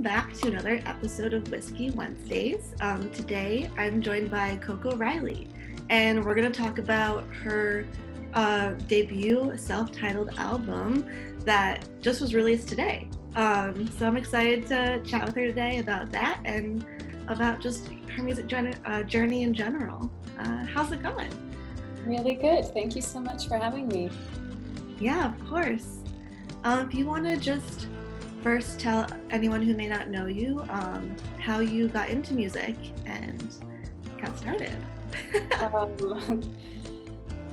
welcome back to another episode of Whiskey Wednesdays. Today I'm joined by Coco Reilly, and we're going to talk about her debut self-titled album that just was released today. So I'm excited to chat with her today about that and about just her music journey in general. How's it going? Really good. Thank you so much for having me. Yeah, of course. If you want to just first tell anyone who may not know you how you got into music and got started.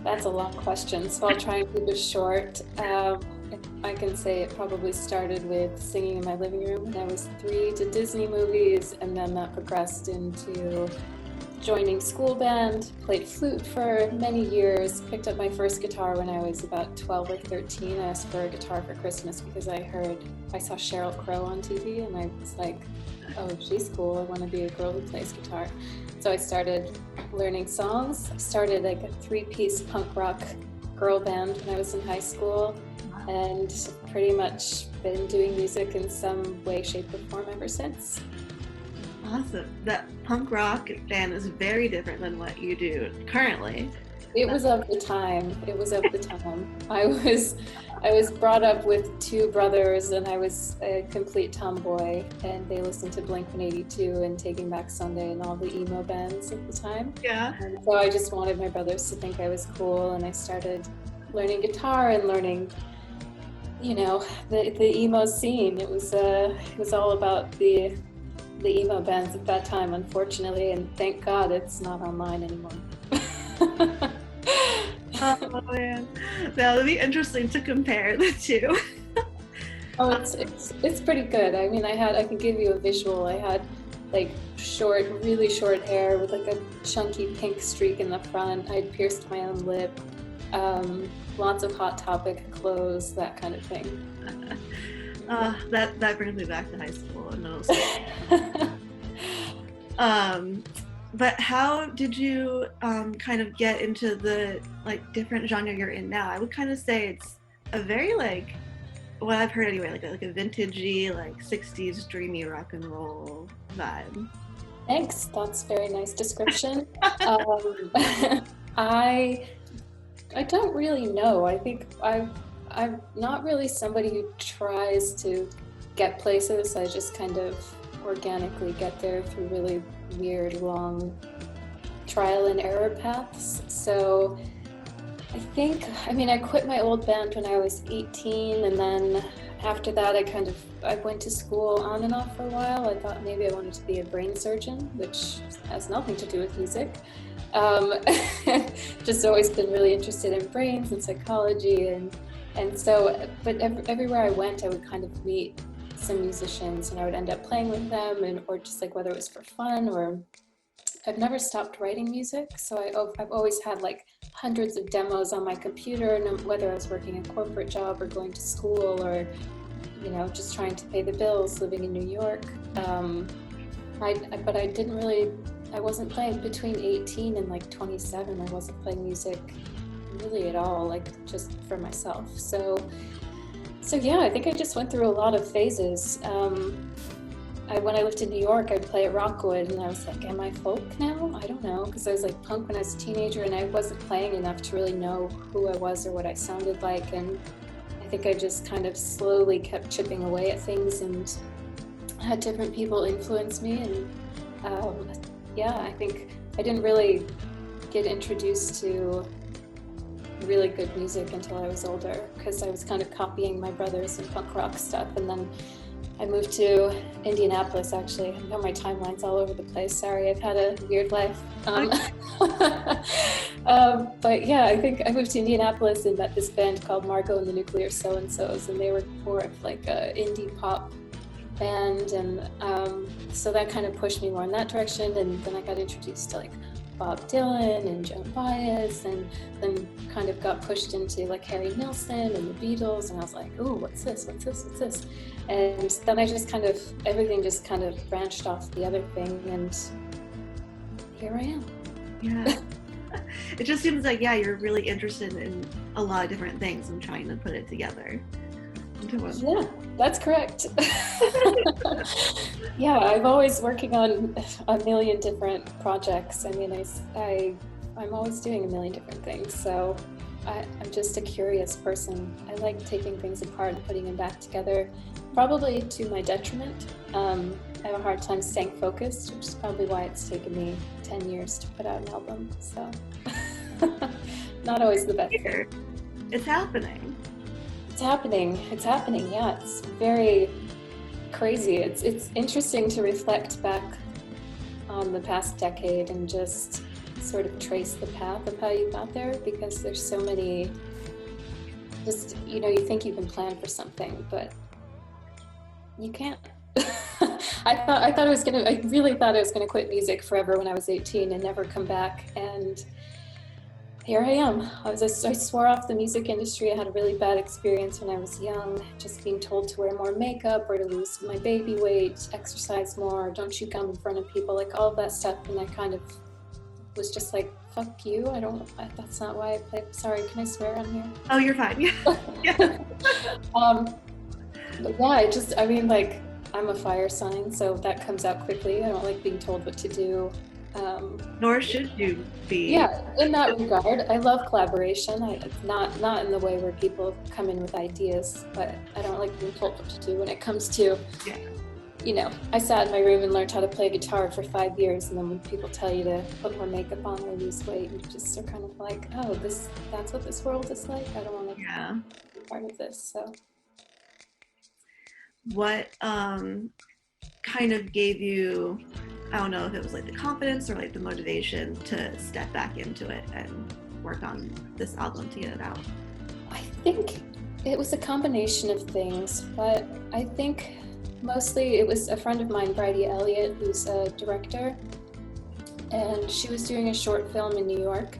That's a long question, so I'll try and keep it short. I can say it probably started with singing in my living room when I was 3 to Disney movies, and then that progressed into joining school band, played flute for many years, picked up my first guitar when I was about 12 or 13. I asked for a guitar for Christmas because I saw Sheryl Crow on TV and I was like, oh, she's cool, I want to be a girl who plays guitar. So I started learning songs. I started like a 3-piece punk rock girl band when I was in high school and pretty much been doing music in some way, shape, or form ever since. Awesome. That punk rock band is very different than what you do currently. It was of the time. I was brought up with 2 brothers and I was a complete tomboy, and they listened to Blink-182 and Taking Back Sunday and all the emo bands at the time. Yeah. And so I just wanted my brothers to think I was cool, and I started learning guitar and learning, the emo scene. It was all about the emo bands at that time, unfortunately, and thank God it's not online anymore. Oh man, that'll be interesting to compare the two. Oh, it's pretty good. I mean, I can give you a visual. I had like really short hair with like a chunky pink streak in the front. I'd pierced my own lip. Lots of Hot Topic clothes, that kind of thing. That brings me back to high school and those. But how did you kind of get into the different genre you're in now? I would kind of say it's a very what I've heard anyway, like a vintagey 60s dreamy rock and roll vibe. Thanks, that's a very nice description. I don't really know. I think I'm not really somebody who tries to get places. I just kind of organically get there through really weird, long trial and error paths. So I quit my old band when I was 18, and then after that I went to school on and off for a while. I thought maybe I wanted to be a brain surgeon, which has nothing to do with music. Just always been really interested in brains and psychology, and so, but everywhere I went, I would kind of meet some musicians and I would end up playing with them, or just whether it was for fun, or I've never stopped writing music. So I've always had hundreds of demos on my computer, and whether I was working a corporate job or going to school or, just trying to pay the bills, living in New York. But I wasn't playing between 18 and 27. I wasn't playing music really at all, just for myself. So yeah, I think I just went through a lot of phases. When I lived in New York, I'd play at Rockwood, and I was like, am I folk now? I don't know, because I was punk when I was a teenager, and I wasn't playing enough to really know who I was or what I sounded like, and I think I just kind of slowly kept chipping away at things and had different people influence me, and I think I didn't really get introduced to really good music until I was older, because I was kind of copying my brothers and punk rock stuff. And then I moved to Indianapolis, actually. I know my timeline's all over the place. Sorry, I've had a weird life. But yeah, I think I moved to Indianapolis and met this band called Margot and the Nuclear So-and-Sos, and they were more of a indie pop band, and so that kind of pushed me more in that direction. And then I got introduced to Bob Dylan and Joan Baez, and then kind of got pushed into Harry Nilsson and the Beatles, and I was like, ooh, what's this? And then everything just kind of branched off the other thing, and here I am. Yeah. It just seems you're really interested in a lot of different things and trying to put it together. into Yeah, that's correct. Yeah, I'm always working on a million different projects. I mean, I'm always doing a million different things. So I'm just a curious person. I like taking things apart and putting them back together, probably to my detriment. I have a hard time staying focused, which is probably why it's taken me 10 years to put out an album. So not always the best thing. here. It's happening. It's happening. It's happening. Yeah, it's very crazy. It's interesting to reflect back on the past decade and just sort of trace the path of how you got there, because there's so many, just, you think you can plan for something, but you can't. I really thought I was gonna quit music forever when I was 18 and never come back, and here I am. I swore off the music industry. I had a really bad experience when I was young, just being told to wear more makeup or to lose my baby weight, exercise more, don't chew gum in front of people, like all of that stuff. And I kind of was just like, fuck you. That's not why I play. Sorry, can I swear on here? Oh, you're fine. Yeah. But yeah, like, I'm a fire sign, so that comes out quickly. I don't like being told what to do. Nor should you be. Yeah, in that regard, I love collaboration. Not in the way where people come in with ideas, but I don't like being told what to do when it comes to, I sat in my room and learned how to play guitar for 5 years, and then when people tell you to put more makeup on or lose weight, you just are kind of like, oh, that's what this world is like? I don't want to be part of this, so. What kind of gave you, I don't know if it was like the confidence or like the motivation to step back into it and work on this album to get it out? I think it was a combination of things, but I think mostly it was a friend of mine, Bridie Elliott, who's a director, and she was doing a short film in New York,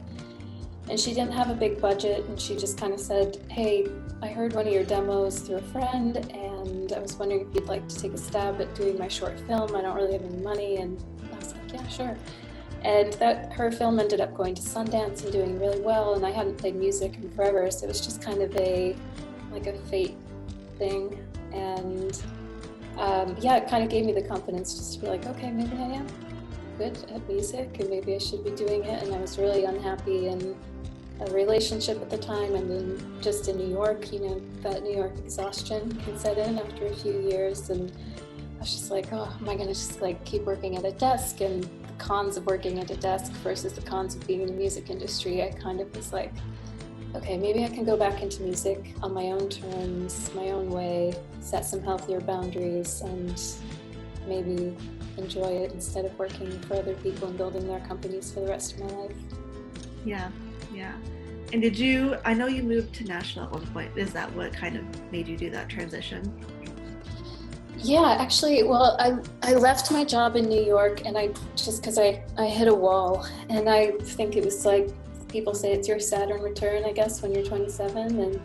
and she didn't have a big budget, and she just kind of said, hey, I heard one of your demos through a friend, and I was wondering if you'd like to take a stab at doing my short film. I don't really have any money. And I was like, yeah, sure. And her film ended up going to Sundance and doing really well, and I hadn't played music in forever, so it was just kind of a fate thing. And it kind of gave me the confidence just to be like, okay, maybe I am good at music and maybe I should be doing it. And I was really unhappy in a relationship at the time, and then just in New York, that New York exhaustion can set in after a few years, and I was just like, oh, am I gonna just like keep working at a desk? And the cons of working at a desk versus the cons of being in the music industry, I kind of was like, okay, maybe I can go back into music on my own terms, my own way, set some healthier boundaries, and maybe enjoy it instead of working for other people and building their companies for the rest of my life. Yeah. And I know you moved to Nashville at one point. Is that what kind of made you do that transition? Yeah, actually, well, I left my job in New York, and because I hit a wall, and I think it was like, people say it's your Saturn return, I guess, when you're 27, and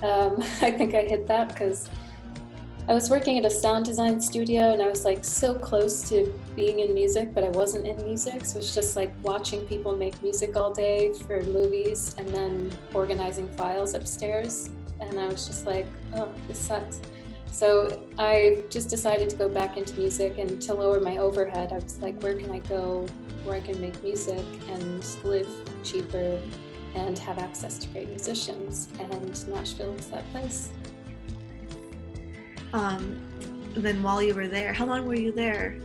I think I hit that because I was working at a sound design studio, and I was like so close to being in music, but I wasn't in music. So it's just like watching people make music all day for movies and then organizing files upstairs. And I was just like, oh, this sucks. So I just decided to go back into music, and to lower my overhead, I was like, where can I go where I can make music and live cheaper and have access to great musicians? And Nashville was that place. Then while you were there, how long were you there?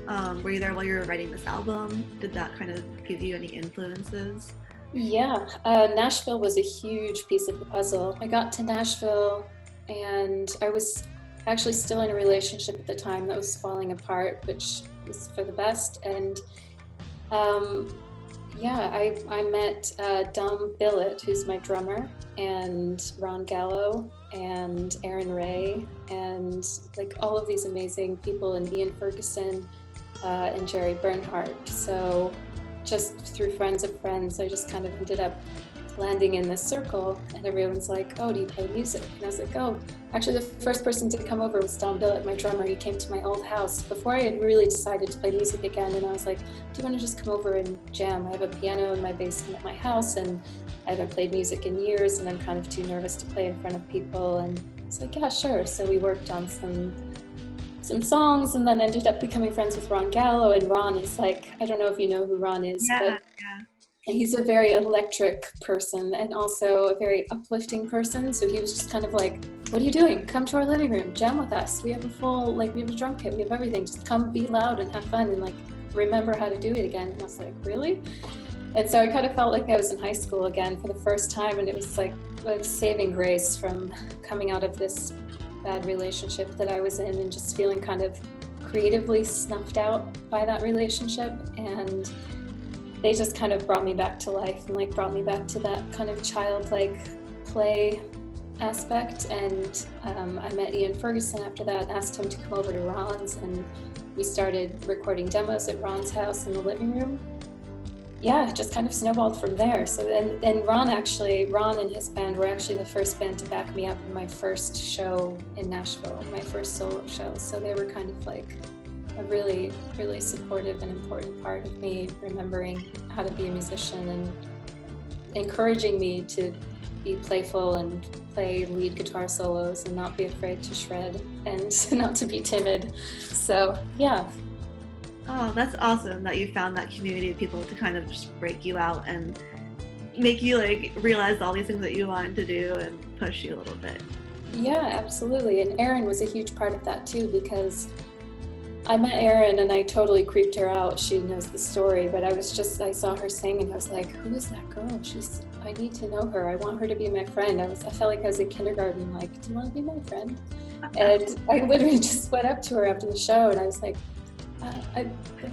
Were you there while you were writing this album? Did that kind of give you any influences? Yeah, Nashville was a huge piece of the puzzle. I got to Nashville, and I was actually still in a relationship at the time that was falling apart, which was for the best. And I met Dom Billett, who's my drummer, and Ron Gallo, and Aaron Ray, and like all of these amazing people, and Ian Ferguson, and Jerry Bernhardt. So just through friends of friends, I just kind of ended up landing in this circle, and everyone's like, oh, do you play music? And I was like, oh, actually the first person to come over was Dom Billett, my drummer. He came to my old house before I had really decided to play music again, and I was like, do you want to just come over and jam? I have a piano in my basement at my house, and I haven't played music in years, and I'm kind of too nervous to play in front of people. And was like, yeah, sure. So we worked on some songs and then ended up becoming friends with Ron Gallo. And Ron is like, I don't know if you know who Ron is, Yeah, but yeah. he's a very electric person and also a very uplifting person. So he was just kind of like, what are you doing? Come to our living room, jam with us. We have a full, like, we have a drum kit, we have everything. Just come be loud and have fun and like remember how to do it again. And I was like, really? And so I kind of felt like I was in high school again for the first time. And it was like a saving grace from coming out of this bad relationship that I was in and just feeling kind of creatively snuffed out by that relationship. And they just kind of brought me back to life and like brought me back to that kind of childlike play aspect. And I met Ian Ferguson after that, asked him to come over to Ron's, and we started recording demos at Ron's house in the living room. Yeah, it just kind of snowballed from there. So and Ron and his band were actually the first band to back me up in my first show in Nashville, my first solo show. So they were kind of like a really, really supportive and important part of me remembering how to be a musician and encouraging me to be playful and play lead guitar solos and not be afraid to shred and not to be timid. So yeah. Oh, that's awesome that you found that community of people to kind of just break you out and make you like realize all these things that you wanted to do and push you a little bit. Yeah, absolutely. And Erin was a huge part of that too, because I met Erin and I totally creeped her out. She knows the story, but I saw her sing and I was like, who is that girl? I need to know her. I want her to be my friend. I felt like I was in kindergarten, like, do you want to be my friend? And I literally just went up to her after the show and I was like, I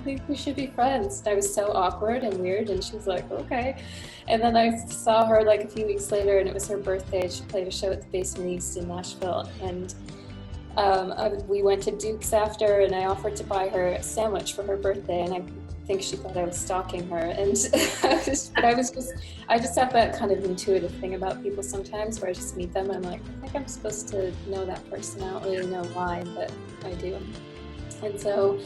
think we should be friends. And I was so awkward and weird, and she was like, okay. And then I saw her like a few weeks later, and it was her birthday. She played a show at the Basement East in Nashville, and we went to Duke's after, and I offered to buy her a sandwich for her birthday, and I think she thought I was stalking her. And I just have that kind of intuitive thing about people sometimes, where I just meet them, and I'm like, I think I'm supposed to know that person. I don't really know why, but I do. And so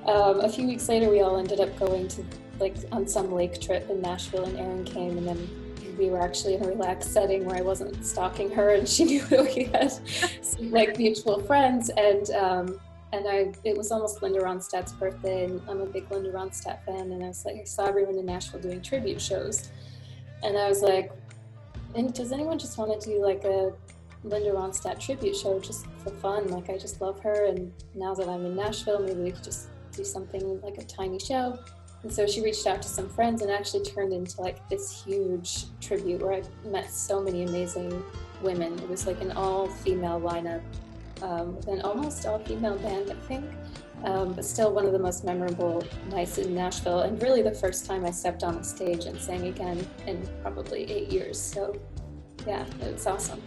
a few weeks later, we all ended up going to like on some lake trip in Nashville, and Erin came, and then we were actually in a relaxed setting where I wasn't stalking her, and she knew that we had some, like, mutual friends. And it was almost Linda Ronstadt's birthday, and I'm a big Linda Ronstadt fan. And I was like, I saw everyone in Nashville doing tribute shows, and I was like, and does anyone just want to do like a Linda Ronstadt tribute show just for fun? Like, I just love her, and now that I'm in Nashville, maybe we could just do something like a tiny show. And so she reached out to some friends and actually turned into like this huge tribute where I met so many amazing women. It was like an all-female lineup, an almost all-female band, I think, but still one of the most memorable nights in Nashville, and really the first time I stepped on a stage and sang again in probably 8 years. So yeah, it was awesome.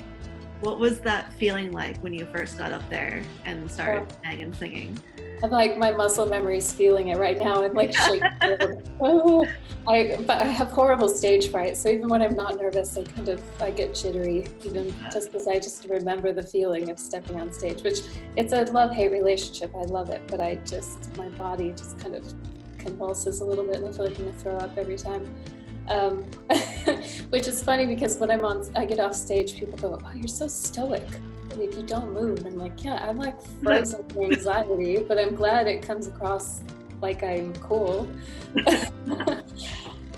What was that feeling like when you first got up there and started playing and singing? I'm like, my muscle memory's feeling it right now. I'm like shaking. But I have horrible stage fright. So even when I'm not nervous, I get jittery, even just because I just remember the feeling of stepping on stage, which it's a love-hate relationship. I love it, but my body just kind of convulses a little bit, and I feel like I'm gonna throw up every time. Which is funny because when I get off stage, people go, oh, you're so stoic. If you don't move, and I'm like, yeah, I'm like frozen with anxiety, but I'm glad it comes across like I'm cool.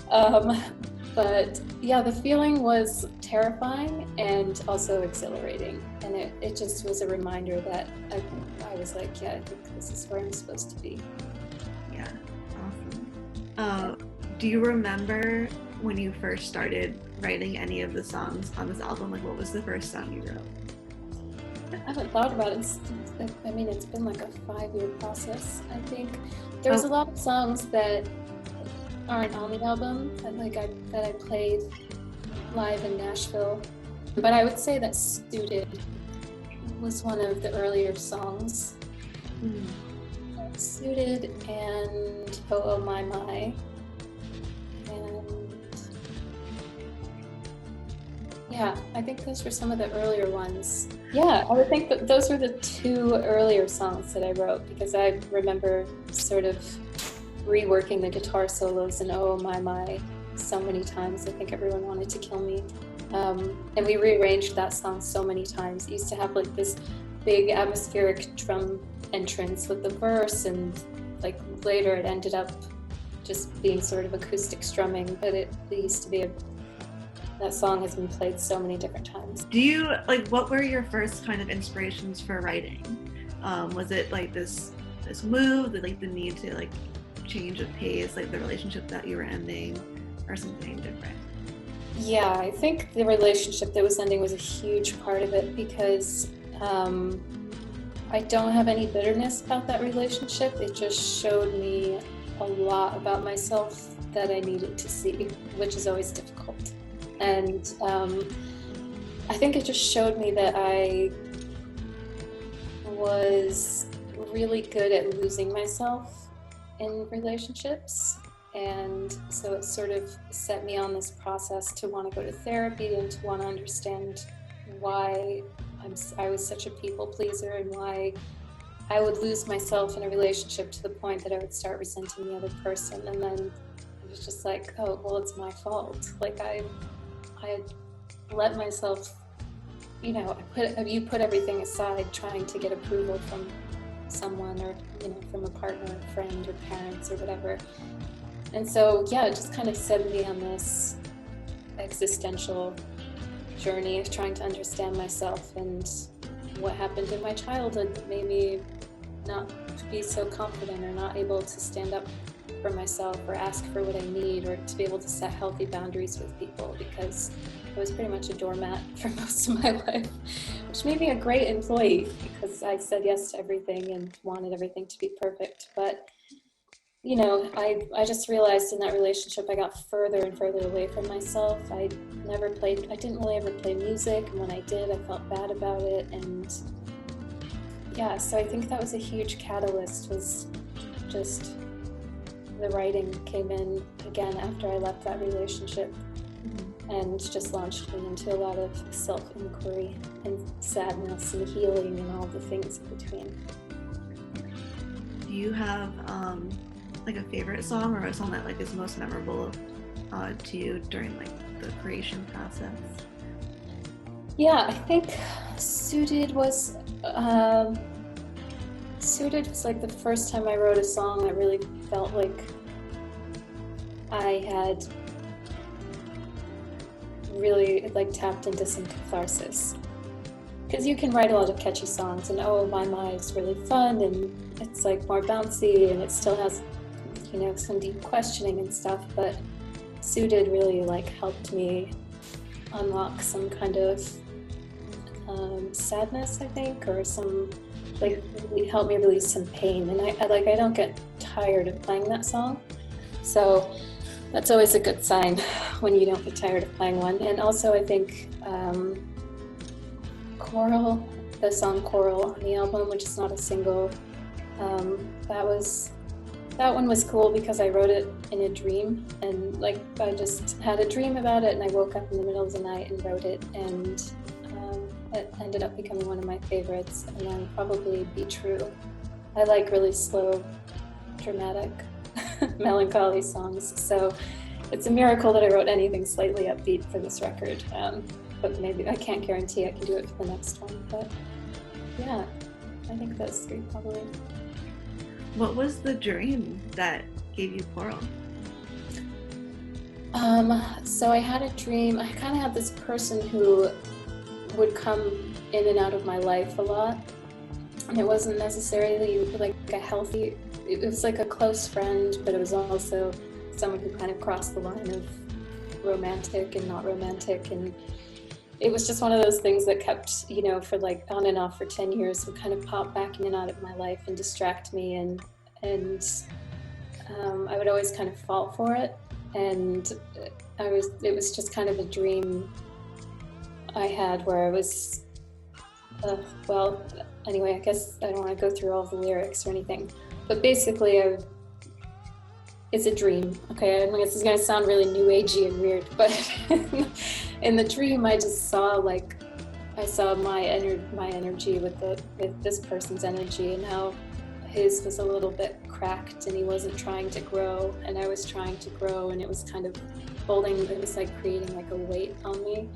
But yeah, the feeling was terrifying and also exhilarating, and it just was a reminder that I was like, yeah, I think this is where I'm supposed to be. Yeah, awesome. Do you remember when you first started writing any of the songs on this album? Like, what was the first song you wrote? I haven't thought about it. It's been like a 5-year process, I think. There's a lot of songs that aren't on the album that I played live in Nashville. But I would say that Suited was one of the earlier songs. Suited and Oh Oh My My. And yeah, I think those were some of the earlier ones. Yeah, I would think that those were the 2 earlier songs that I wrote, because I remember sort of reworking the guitar solos in Oh My My so many times. I think everyone wanted to kill me. And we rearranged that song so many times. It used to have like this big atmospheric drum entrance with the verse, and like later it ended up just being sort of acoustic strumming, but it used to be that song has been played so many different times. Do you like, what were your first kind of inspirations for writing? Was it like this move, like the need to like change of pace, like the relationship that you were ending, or something different? Yeah, I think the relationship that was ending was a huge part of it, because I don't have any bitterness about that relationship. It just showed me a lot about myself that I needed to see, which is always difficult. And I think it just showed me that I was really good at losing myself in relationships. And so it sort of set me on this process to want to go to therapy and to want to understand why I was such a people pleaser, and why I would lose myself in a relationship to the point that I would start resenting the other person. And then it was just like, oh, well, it's my fault. Like I had let myself, you put everything aside trying to get approval from someone, or, from a partner, a friend, or parents, or whatever. And so, yeah, it just kind of set me on this existential journey of trying to understand myself, and what happened in my childhood that made me not be so confident, or not able to stand up for myself, or ask for what I need, or to be able to set healthy boundaries with people, because I was pretty much a doormat for most of my life, which made me a great employee because I said yes to everything and wanted everything to be perfect. But I just realized in that relationship I got further and further away from myself. I didn't really ever play music, and when I did, I felt bad about it. And yeah, so I think that was a huge catalyst, was just the writing came in again after I left that relationship, and just launched me into a lot of self-inquiry and sadness and healing and all the things in between. Do you have like a favorite song, or a song that like is most memorable to you during like the creation process? Yeah, I think Suited was like the first time I wrote a song that really felt like I had really like tapped into some catharsis. Because you can write a lot of catchy songs, and oh, My is really fun, and it's like more bouncy, and it still has some deep questioning and stuff, but Suited really like helped me unlock some kind of sadness, I think, or some like really helped me release some pain. And I don't get tired of playing that song, so that's always a good sign when you don't get tired of playing one. And also I think Coral, the song Coral on the album, which is not a single, that one was cool because I wrote it in a dream, and like I just had a dream about it, and I woke up in the middle of the night and wrote it, and it ended up becoming one of my favorites. And then probably Be True. I like really slow, dramatic, melancholy songs, so it's a miracle that I wrote anything slightly upbeat for this record. But maybe I can't guarantee I can do it for the next one. But yeah, I think those three probably. What was the dream that gave you Coral? So I had a dream. I kind of had this person who would come in and out of my life a lot, and it wasn't necessarily like a healthy. It was like a close friend, but it was also someone who kind of crossed the line of romantic and not romantic, and it was just one of those things that kept, for like on and off for 10 years, would kind of pop back in and out of my life and distract me, and I would always kind of fall for it, and it was just kind of a dream I had where I was, anyway, I guess I don't want to go through all the lyrics or anything, but basically it's a dream. Okay, I mean, this is going to sound really new agey and weird, but in the dream I just saw my energy with this person's energy, and how his was a little bit cracked, and he wasn't trying to grow, and I was trying to grow, and it was kind of it was like creating like a weight on me.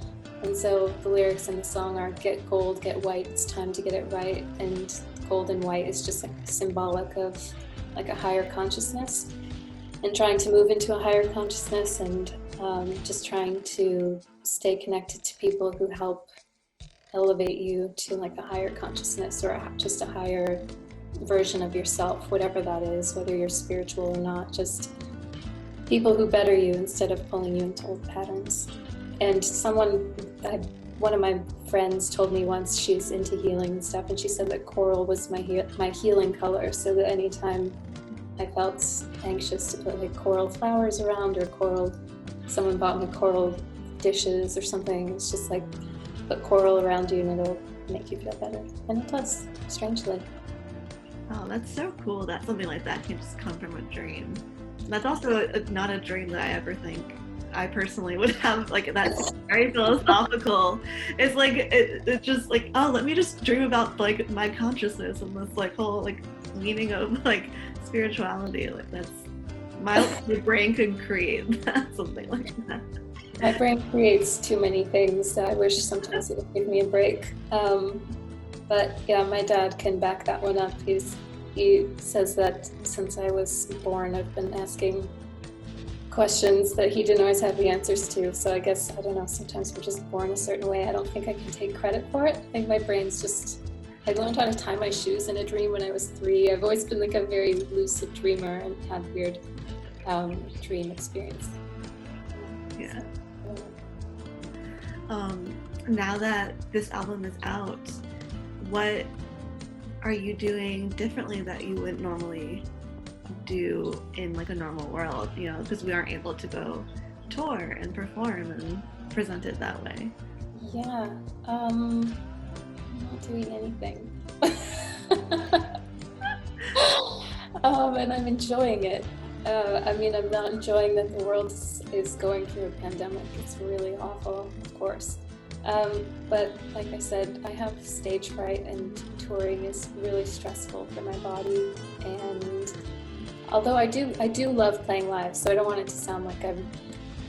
And so the lyrics in the song are get gold, get white, it's time to get it right. And gold and white is just like symbolic of like a higher consciousness and trying to move into a higher consciousness, and just trying to stay connected to people who help elevate you to like a higher consciousness or just a higher version of yourself, whatever that is, whether you're spiritual or not, just people who better you instead of pulling you into old patterns. And one of my friends told me once, she's into healing and stuff, and she said that coral was my healing color, so that anytime I felt anxious to put like coral flowers around, or someone bought me coral dishes or something, it's just like put coral around you and it'll make you feel better. And it does, strangely. Oh, that's so cool that something like that can just come from a dream. That's also not a dream that I ever think I personally would have. Like, that's very philosophical. It's like it's just like, oh, let me just dream about like my consciousness and this like whole like meaning of like spirituality. Like that's my brain could create something like that. My brain creates too many things that I wish sometimes it would give me a break. But yeah, my dad can back that one up. He says that since I was born, I've been asking questions that he didn't always have the answers to. So I guess, I don't know, sometimes we're just born a certain way. I don't think I can take credit for it. I think my brain's just, I learned how to tie my shoes in a dream when I was 3. I've always been like a very lucid dreamer and had weird dream experience. Yeah. Now that this album is out, what are you doing differently that you wouldn't normally do in like a normal world, you know, because we aren't able to go tour and perform and present it that way? Yeah, I'm not doing anything. And I'm enjoying it. I mean, I'm not enjoying that the world is going through a pandemic. It's really awful, of course. But like I said, I have stage fright, and touring is really stressful for my body. And although I do love playing live, so I don't want it to sound like I'm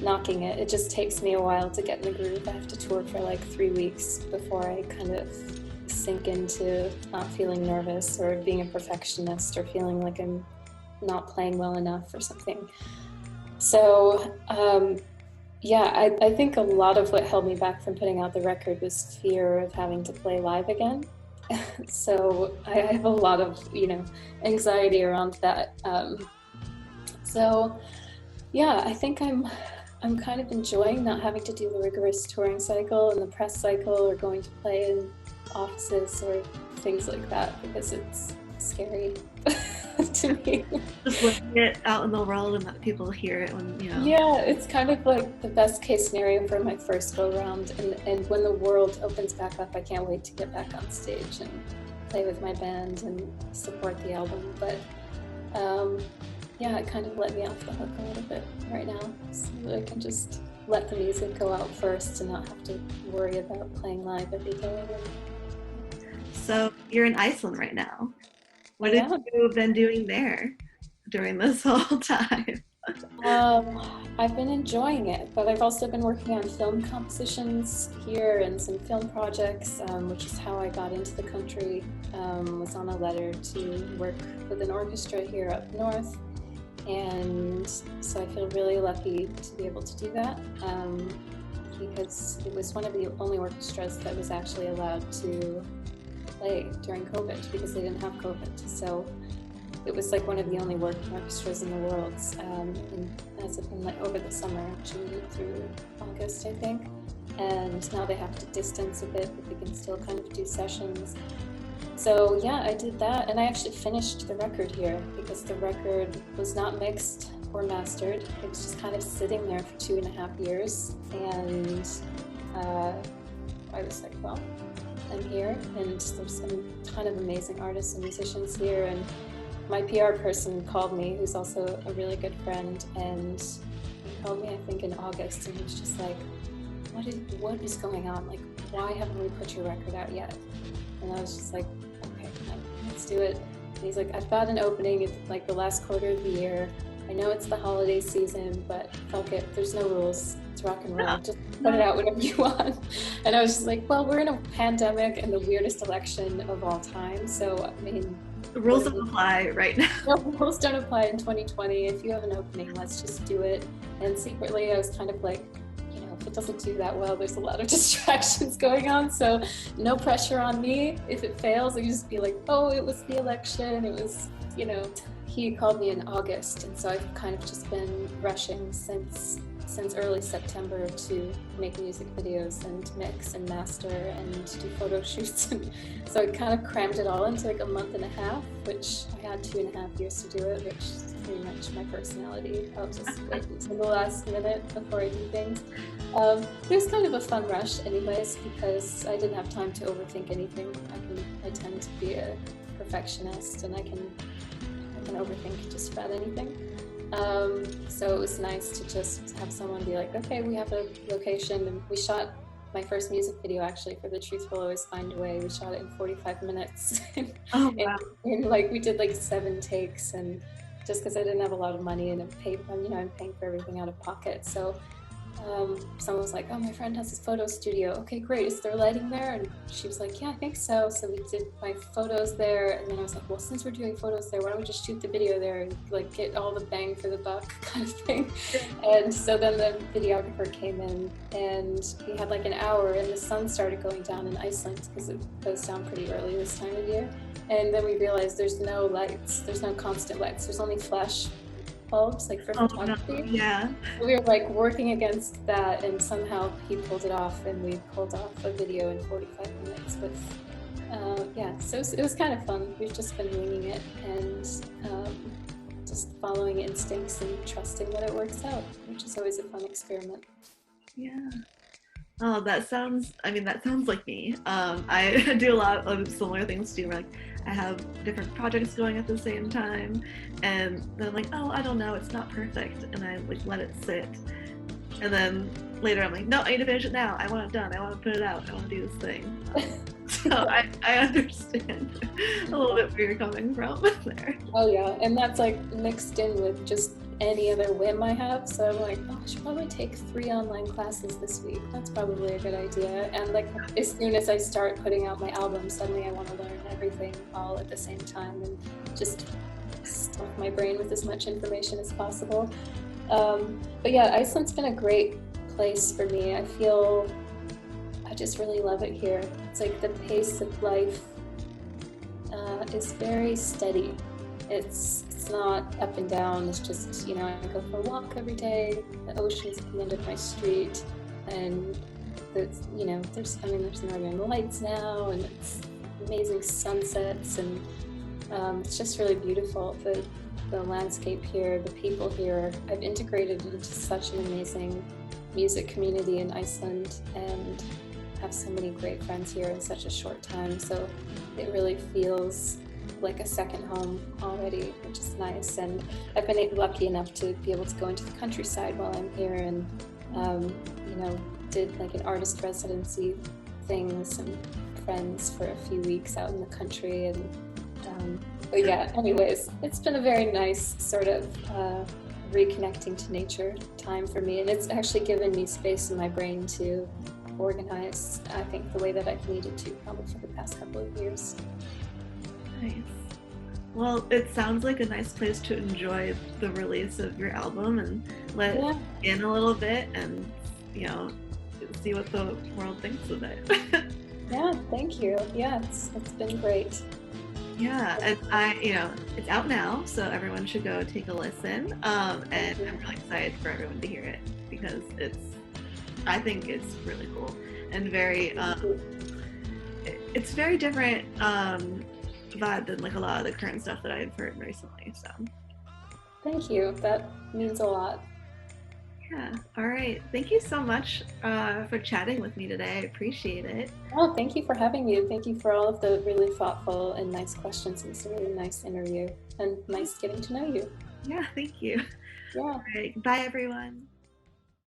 knocking it. It just takes me a while to get in the groove. I have to tour for like 3 weeks before I kind of sink into not feeling nervous or being a perfectionist or feeling like I'm not playing well enough or something. So yeah, I think a lot of what held me back from putting out the record was fear of having to play live again. So I have a lot of, anxiety around that. So yeah, I think I'm kind of enjoying not having to do the rigorous touring cycle and the press cycle or going to play in offices or things like that, because it's scary to me. Just letting it out in the world and let people hear it when, Yeah, it's kind of like the best case scenario for my first go round, and when the world opens back up, I can't wait to get back on stage and play with my band and support the album. But yeah, it kind of let me off the hook a little bit right now, so that I can just let the music go out first and not have to worry about playing live every day. So you're in Iceland right now. What have you been doing there during this whole time? I've been enjoying it, but I've also been working on film compositions here and some film projects, which is how I got into the country. Was on a letter to work with an orchestra here up north, and so I feel really lucky to be able to do that, because it was one of the only orchestras that was actually allowed to play during COVID, because they didn't have COVID. So it was like one of the only working orchestras in the world, and as of like over the summer, June through August, I think. And now they have to distance a bit, but they can still kind of do sessions. So yeah, I did that, and I actually finished the record here, because the record was not mixed or mastered. It was just kind of sitting there for 2.5 years, and I was like, well, I'm here, and there's a ton of amazing artists and musicians here. And my PR person called me, who's also a really good friend, and he called me, I think, in August, and he was just like, what is going on? Like, why haven't we put your record out yet? And I was just like, okay, let's do it. And he's like, I've got an opening at like the last quarter of the year. I know it's the holiday season, but fuck it, there's no rules. It's rock and roll. No, Just put it no, out whenever you want. And I was just like, well, we're in a pandemic and the weirdest election of all time. So, I mean, the what rules do don't we apply right now. no, rules don't apply in 2020. If you have an opening, let's just do it. And secretly, I was kind of like, if it doesn't do that well, there's a lot of distractions going on. So no pressure on me. If it fails, I can just be like, oh, it was the election. It was, he called me in August. And so I've kind of just been rushing since early September to make music videos and mix and master and do photo shoots. And so I kind of crammed it all into like a month and a half, which I had 2.5 years to do it, which is pretty much my personality. I'll just wait until the last minute before I do things. It was kind of a fun rush anyways, because I didn't have time to overthink anything. I tend to be a perfectionist, and I can overthink just about anything. So it was nice to just have someone be like, okay, we have a location, and we shot my first music video actually for The Truth Will Always Find a Way. We shot it in 45 minutes. Oh, wow. and like we did like 7 takes, and just because I didn't have a lot of money and I'm paying for everything out of pocket. So someone was like, oh, my friend has this photo studio. Okay, great. Is there lighting there? And she was like, yeah, I think so. So we did my photos there. And then I was like, well, since we're doing photos there, why don't we just shoot the video there and like get all the bang for the buck kind of thing. And so then the videographer came in, and we had like an hour, and the sun started going down in Iceland because it goes down pretty early this time of year. And then we realized there's no lights. There's no constant lights. There's only flash bulbs, like for Oh, photography. no. Yeah. So we were like working against that, and somehow he pulled it off, and we pulled off a video in 45 minutes with, so it was kind of fun. We've just been winging it and just following instincts and trusting that it works out, which is always a fun experiment. Yeah. Oh, that sounds like me. I do a lot of similar things too, where like I have different projects going at the same time, and then I'm like, oh, I don't know, it's not perfect, and I like let it sit. And then later I'm like, no, I need to finish it now. I want it done. I want to put it out. I want to do this thing. So I understand a little bit where you're coming from there. Oh yeah, and that's like mixed in with just any other whim I have. So I'm like, oh, I should probably take 3 online classes this week. That's probably a good idea. And like as soon as I start putting out my album, suddenly I want to learn everything all at the same time and just stuff my brain with as much information as possible. But yeah, Iceland's been a great place for me. I just really love it here. It's like the pace of life is very steady. It's not up and down. It's just, I go for a walk every day. The ocean's at the end of my street, and there's northern lights now, and it's amazing sunsets, and it's just really beautiful. The landscape here, the people here. I've integrated into such an amazing music community in Iceland, and have so many great friends here in such a short time. So it really feels like a second home already, which is nice. And I've been lucky enough to be able to go into the countryside while I'm here, and did like an artist residency thing with some friends for a few weeks out in the country. And but yeah, anyways, it's been a very nice sort of reconnecting to nature time for me, and it's actually given me space in my brain to organize, I think, the way that I've needed to probably for the past couple of years. Nice. Well, it sounds like a nice place to enjoy the release of your album and let in a little bit, and see what the world thinks of it. Yeah, thank you. Yeah, it's been great. Yeah, and it's out now, so everyone should go take a listen. And I'm really excited for everyone to hear it, because I think it's really cool and very, it's very different vibe than like a lot of the current stuff that I've heard recently. So thank you. That means a lot. Yeah. All right. Thank you so much for chatting with me today. I appreciate it. Oh, thank you for having me. Thank you for all of the really thoughtful and nice questions. It's a really nice interview, and nice getting to know you. Yeah, thank you. Yeah. All right. Bye, everyone.